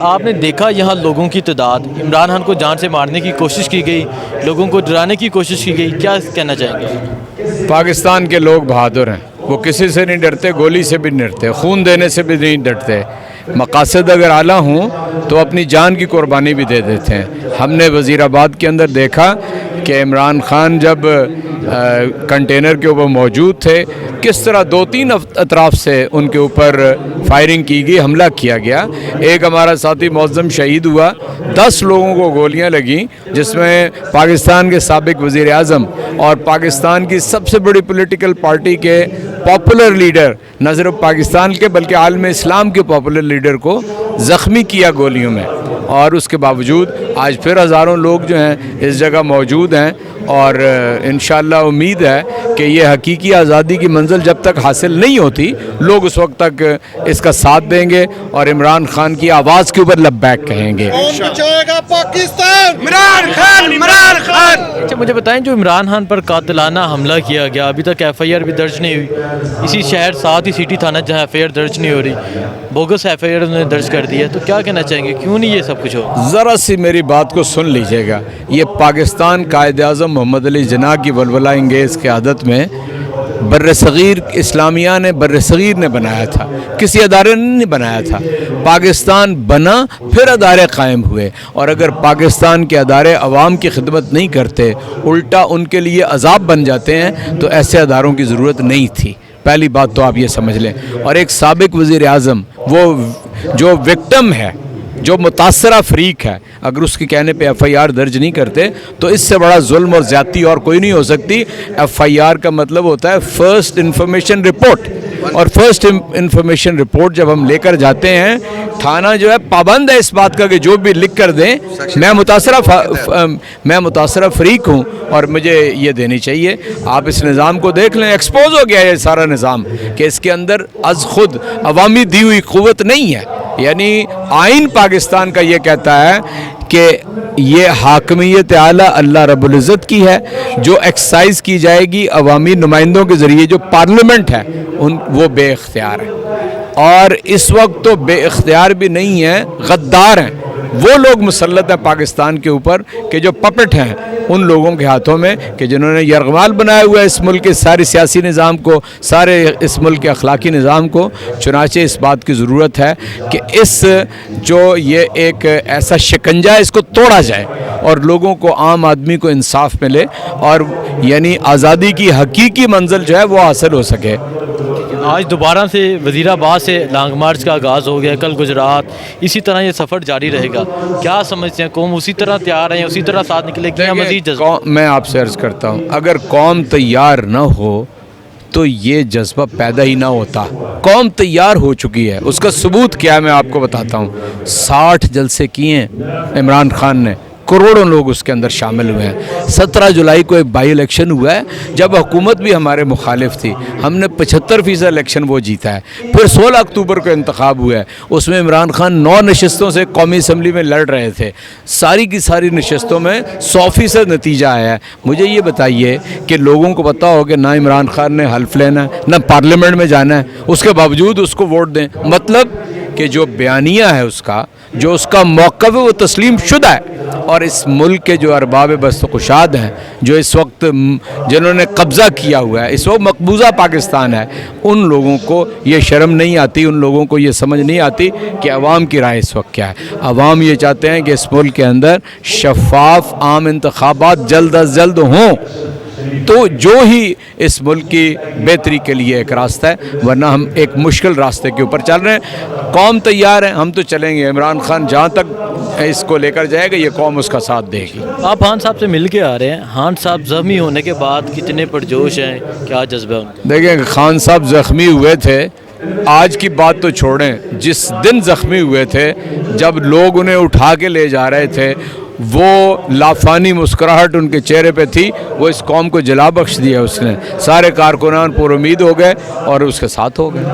آپ نے دیکھا یہاں لوگوں کی تعداد، عمران خان کو جان سے مارنے کی کوشش کی گئی، لوگوں کو ڈرانے کی کوشش کی گئی، کیا کہنا چاہیں گے؟ پاکستان کے لوگ بہادر ہیں، وہ کسی سے نہیں ڈرتے، گولی سے بھی نہیں ڈرتے، خون دینے سے بھی نہیں ڈرتے۔ مقاصد اگر اعلیٰ ہوں تو اپنی جان کی قربانی بھی دے دیتے ہیں۔ ہم نے وزیر آباد کے اندر دیکھا کہ عمران خان جب کنٹینر کے اوپر موجود تھے، کس طرح 2-3 اطراف سے ان کے اوپر فائرنگ کی گئی، حملہ کیا گیا۔ ایک ہمارا ساتھی معظم شہید ہوا، 10 لوگوں کو گولیاں لگیں، جس میں پاکستان کے سابق وزیر اعظم اور پاکستان کی سب سے بڑی پولیٹیکل پارٹی کے پاپولر لیڈر، نہ صرف پاکستان کے بلکہ عالم اسلام کے پاپولر لیڈر کو زخمی کیا گولیوں میں۔ اور اس کے باوجود آج پھر ہزاروں لوگ جو ہیں اس جگہ موجود ہیں، اور انشاءاللہ امید ہے کہ یہ حقیقی آزادی کی منزل جب تک حاصل نہیں ہوتی، لوگ اس وقت تک اس کا ساتھ دیں گے اور عمران خان کی آواز کے اوپر لبیک کہیں گے۔ اچھا مجھے بتائیں، جو عمران خان پر قاتلانہ حملہ کیا گیا، ابھی تک ایف آئی آر بھی درج نہیں ہوئی، اسی شہر ساتھ ہی سٹی تھانہ جہاں ایف آئی آر درج نہیں ہو رہی، بوگس ایف آئی آر انہوں نے درج کر دی ہے، تو کیا کہنا چاہیں گے، کیوں نہیں یہ سب کچھ ہو؟ ذرا سی میری بات کو سن لیجئے گا، یہ پاکستان قائد اعظم محمد علی جناح کی ولولہ انگیز قیادت میں برصغیر اسلامیہ نے برصغیر نے بنایا تھا، کسی ادارے نے نہیں بنایا تھا۔ پاکستان بنا، پھر ادارے قائم ہوئے، اور اگر پاکستان کے ادارے عوام کی خدمت نہیں کرتے، الٹا ان کے لیے عذاب بن جاتے ہیں، تو ایسے اداروں کی ضرورت نہیں تھی۔ پہلی بات تو آپ یہ سمجھ لیں۔ اور ایک سابق وزیر اعظم، وہ جو وکٹم ہے، جو متاثرہ فریق ہے، اگر اس کے کہنے پہ ایف آئی آر درج نہیں کرتے تو اس سے بڑا ظلم اور زیادتی اور کوئی نہیں ہو سکتی۔ ایف آئی آر کا مطلب ہوتا ہے فرسٹ انفارمیشن رپورٹ، اور فرسٹ انفارمیشن رپورٹ جب ہم لے کر جاتے ہیں، تھانہ جو ہے پابند ہے اس بات کا کہ جو بھی لکھ کر دیں، میں متاثرہ فریق ہوں اور مجھے یہ دینی چاہیے۔ آپ اس نظام کو دیکھ لیں، ایکسپوز ہو گیا یہ سارا نظام کہ اس کے اندر از خود عوامی دی ہوئی قوت نہیں ہے۔ یعنی آئین پاکستان کا یہ کہتا ہے کہ یہ حاکمیت اعلیٰ اللہ رب العزت کی ہے، جو ایکسرسائز کی جائے گی عوامی نمائندوں کے ذریعے، جو پارلیمنٹ ہے وہ بے اختیار ہے، اور اس وقت تو بے اختیار بھی نہیں ہے، غدار ہیں۔ وہ لوگ مسلط ہیں پاکستان کے اوپر کہ جو پپٹ ہیں ان لوگوں کے ہاتھوں میں، کہ جنہوں نے یرغمال بنایا ہوا ہے اس ملک کے سارے سیاسی نظام کو، سارے اس ملک کے اخلاقی نظام کو۔ چنانچہ اس بات کی ضرورت ہے کہ یہ ایک ایسا شکنجہ ہے، اس کو توڑا جائے اور لوگوں کو، عام آدمی کو انصاف ملے، اور یعنی آزادی کی حقیقی منزل جو ہے وہ حاصل ہو سکے۔ آج دوبارہ سے وزیر آباد سے لانگ مارچ کا آغاز ہو گیا، کل گجرات، اسی طرح یہ سفر جاری رہے گا۔ کیا سمجھتے ہیں، قوم اسی طرح تیار ہے، اسی طرح ساتھ نکلے گی یا مزید جذبہ؟ میں آپ سے عرض کرتا ہوں، اگر قوم تیار نہ ہو تو یہ جذبہ پیدا ہی نہ ہوتا۔ قوم تیار ہو چکی ہے، اس کا ثبوت کیا ہے میں آپ کو بتاتا ہوں۔ 60 جلسے کیے ہیں عمران خان نے، کروڑوں لوگ اس کے اندر شامل ہوئے ہیں۔ 17 جولائی کو ایک بائی الیکشن ہوا ہے جب حکومت بھی ہمارے مخالف تھی، ہم نے 75% الیکشن وہ جیتا ہے۔ پھر 16 اکتوبر کو انتخاب ہوا ہے، اس میں عمران خان 9 نشستوں سے قومی اسمبلی میں لڑ رہے تھے، ساری کی ساری نشستوں میں 100% نتیجہ آیا ہے۔ مجھے یہ بتائیے کہ لوگوں کو پتہ ہو کہ نہ عمران خان نے حلف لینا ہے، نہ پارلیمنٹ میں جانا ہے، اس کے باوجود اس کو ووٹ دیں، مطلب کہ جو بیانیہ ہے اس کا، جو اس کا موقف ہے وہ تسلیم شدہ ہے۔ اور اس ملک کے جو ارباب بست و کشاد ہیں، جو اس وقت جنہوں نے قبضہ کیا ہوا ہے، اس وقت مقبوضہ پاکستان ہے، ان لوگوں کو یہ شرم نہیں آتی، ان لوگوں کو یہ سمجھ نہیں آتی کہ عوام کی رائے اس وقت کیا ہے۔ عوام یہ چاہتے ہیں کہ اس ملک کے اندر شفاف عام انتخابات جلد از جلد ہوں، تو جو ہی اس ملک کی بہتری کے لیے ایک راستہ ہے، ورنہ ہم ایک مشکل راستے کے اوپر چل رہے ہیں۔ قوم تیار ہے، ہم تو چلیں گے، عمران خان جہاں تک اس کو لے کر جائے گا یہ قوم اس کا ساتھ دے گی۔ آپ خان صاحب سے مل کے آ رہے ہیں، خان صاحب زخمی ہونے کے بعد کتنے پرجوش ہیں، کیا جذبہ ہے ان کا؟ دیکھیں، خان صاحب زخمی ہوئے تھے، آج کی بات تو چھوڑیں، جس دن زخمی ہوئے تھے، جب لوگ انہیں اٹھا کے لے جا رہے تھے، وہ لافانی مسکراہٹ ان کے چہرے پہ تھی، وہ اس قوم کو جلا بخش دیا اس نے۔ سارے کارکنان پر امید ہو گئے اور اس کے ساتھ ہو گئے۔